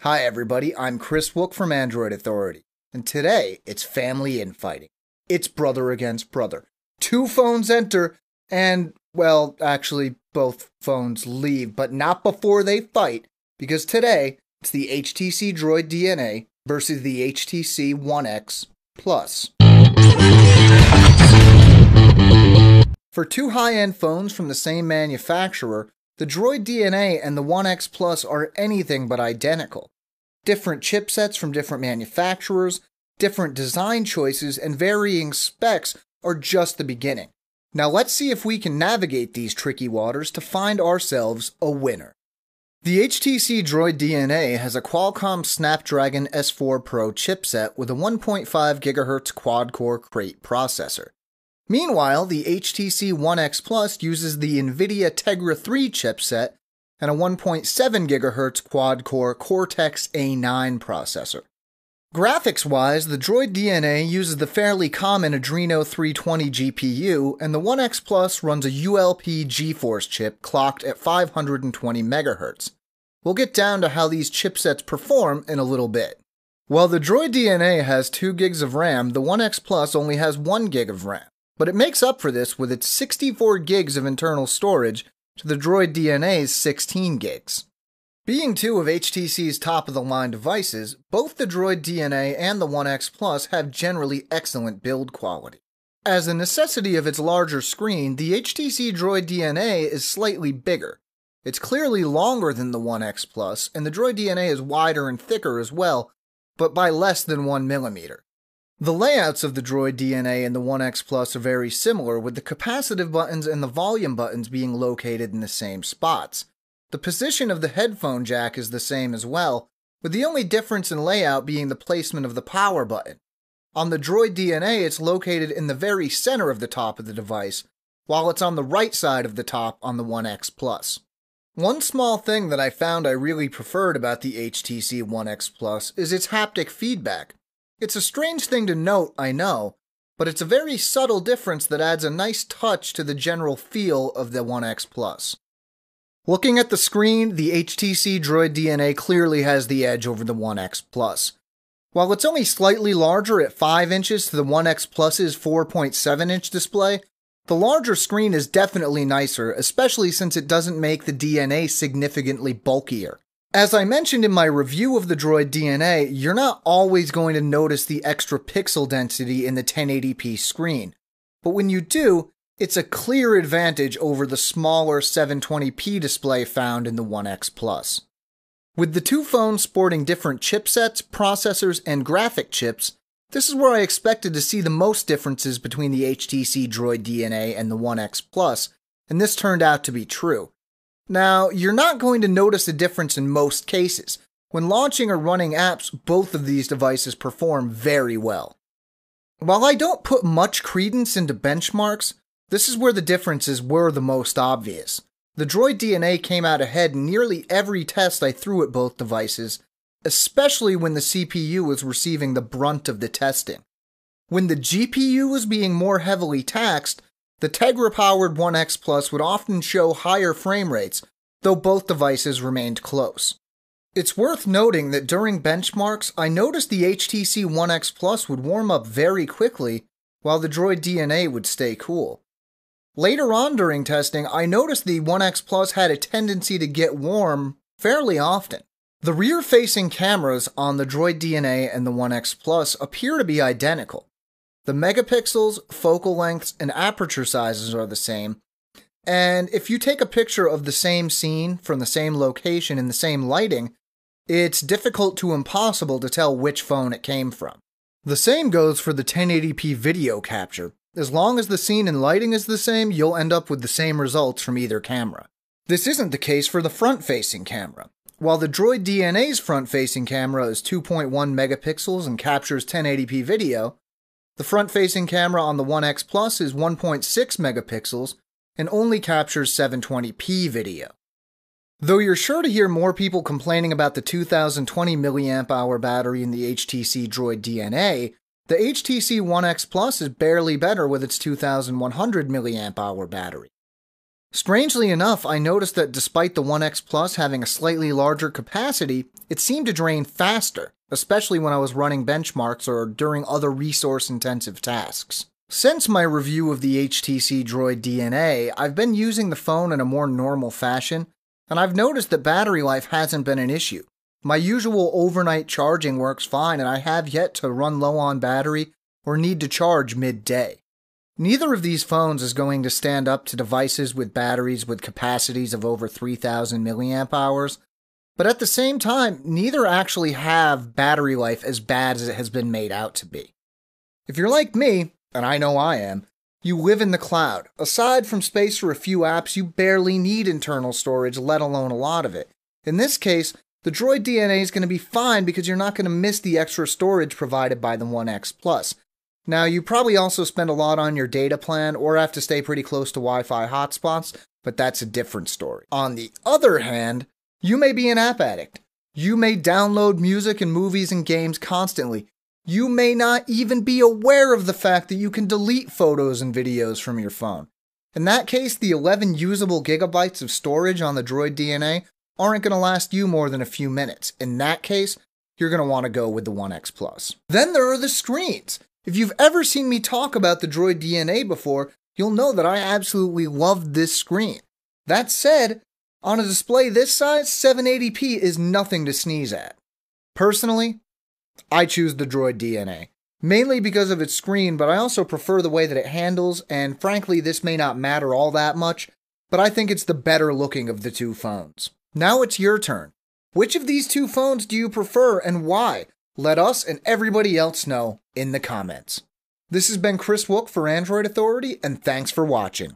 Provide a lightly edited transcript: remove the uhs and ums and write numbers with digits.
Hi everybody, I'm Chris Wook from Android Authority, and today it's family infighting. It's brother against brother. Two phones enter, and, well, actually both phones leave, but not before they fight, because today it's the HTC Droid DNA versus the HTC One X Plus. For two high-end phones from the same manufacturer, the Droid DNA and the One X Plus are anything but identical. Different chipsets from different manufacturers, different design choices, and varying specs are just the beginning. Now let's see if we can navigate these tricky waters to find ourselves a winner. The HTC Droid DNA has a Qualcomm Snapdragon S4 Pro chipset with a 1.5 GHz quad-core Krait processor. Meanwhile, the HTC One X Plus uses the NVIDIA Tegra 3 chipset and a 1.7 GHz quad-core Cortex-A9 processor. Graphics-wise, the Droid DNA uses the fairly common Adreno 320 GPU, and the One X Plus runs a ULP GeForce chip clocked at 520 MHz. We'll get down to how these chipsets perform in a little bit. While the Droid DNA has 2 gigs of RAM, the One X Plus only has 1 gig of RAM, but it makes up for this with its 64 gigs of internal storage to the Droid DNA's 16 gigs. Being two of HTC's top-of-the-line devices, both the Droid DNA and the One X Plus have generally excellent build quality. As a necessity of its larger screen, the HTC Droid DNA is slightly bigger. It's clearly longer than the One X Plus, and the Droid DNA is wider and thicker as well, but by less than 1 mm. The layouts of the Droid DNA and the One X Plus are very similar, with the capacitive buttons and the volume buttons being located in the same spots. The position of the headphone jack is the same as well, with the only difference in layout being the placement of the power button. On the Droid DNA, it's located in the very center of the top of the device, while it's on the right side of the top on the One X Plus. One small thing that I found I really preferred about the HTC One X Plus is its haptic feedback. It's a strange thing to note, I know, but it's a very subtle difference that adds a nice touch to the general feel of the One X Plus. Looking at the screen, the HTC Droid DNA clearly has the edge over the One X Plus. While it's only slightly larger at 5 inches to the One X Plus's 4.7-inch display, the larger screen is definitely nicer, especially since it doesn't make the DNA significantly bulkier. As I mentioned in my review of the Droid DNA, you're not always going to notice the extra pixel density in the 1080p screen, but when you do, it's a clear advantage over the smaller 720p display found in the One X Plus. With the two phones sporting different chipsets, processors, and graphic chips, this is where I expected to see the most differences between the HTC Droid DNA and the One X Plus, and this turned out to be true. Now, you're not going to notice a difference in most cases. When launching or running apps, both of these devices perform very well. While I don't put much credence into benchmarks, this is where the differences were the most obvious. The Droid DNA came out ahead in nearly every test I threw at both devices, especially when the CPU was receiving the brunt of the testing. When the GPU was being more heavily taxed, the Tegra-powered One X Plus would often show higher frame rates, though both devices remained close. It's worth noting that during benchmarks, I noticed the HTC One X Plus would warm up very quickly, while the Droid DNA would stay cool. Later on during testing, I noticed the One X Plus had a tendency to get warm fairly often. The rear-facing cameras on the Droid DNA and the One X Plus appear to be identical. The megapixels, focal lengths, and aperture sizes are the same, and if you take a picture of the same scene from the same location in the same lighting, it's difficult to impossible to tell which phone it came from. The same goes for the 1080p video capture. As long as the scene and lighting is the same, you'll end up with the same results from either camera. This isn't the case for the front-facing camera. While the Droid DNA's front-facing camera is 2.1 megapixels and captures 1080p video, the front-facing camera on the One X Plus is 1.6 megapixels and only captures 720p video. Though you're sure to hear more people complaining about the 2020 mAh battery in the HTC Droid DNA, the HTC One X Plus is barely better with its 2100 mAh battery. Strangely enough, I noticed that despite the One X Plus having a slightly larger capacity, it seemed to drain faster, especially when I was running benchmarks or during other resource-intensive tasks. Since my review of the HTC Droid DNA, I've been using the phone in a more normal fashion, and I've noticed that battery life hasn't been an issue. My usual overnight charging works fine, and I have yet to run low on battery or need to charge midday. Neither of these phones is going to stand up to devices with batteries with capacities of over 3,000 milliamp hours, but at the same time, neither actually have battery life as bad as it has been made out to be. If you're like me, and I know I am, you live in the cloud. Aside from space for a few apps, you barely need internal storage, let alone a lot of it. In this case, the Droid DNA is going to be fine because you're not going to miss the extra storage provided by the One X Plus. Now, you probably also spend a lot on your data plan or have to stay pretty close to Wi-Fi hotspots, but that's a different story. On the other hand, you may be an app addict. You may download music and movies and games constantly. You may not even be aware of the fact that you can delete photos and videos from your phone. In that case, the 11 usable gigabytes of storage on the Droid DNA aren't going to last you more than a few minutes. In that case, you're going to want to go with the One X Plus. Then there are the screens. If you've ever seen me talk about the Droid DNA before, you'll know that I absolutely loved this screen. That said, on a display this size, 780p is nothing to sneeze at. Personally, I choose the Droid DNA, mainly because of its screen, but I also prefer the way that it handles, and frankly, this may not matter all that much, but I think it's the better looking of the two phones. Now it's your turn. Which of these two phones do you prefer and why? Let us and everybody else know in the comments. This has been Chris Wook for Android Authority, and thanks for watching.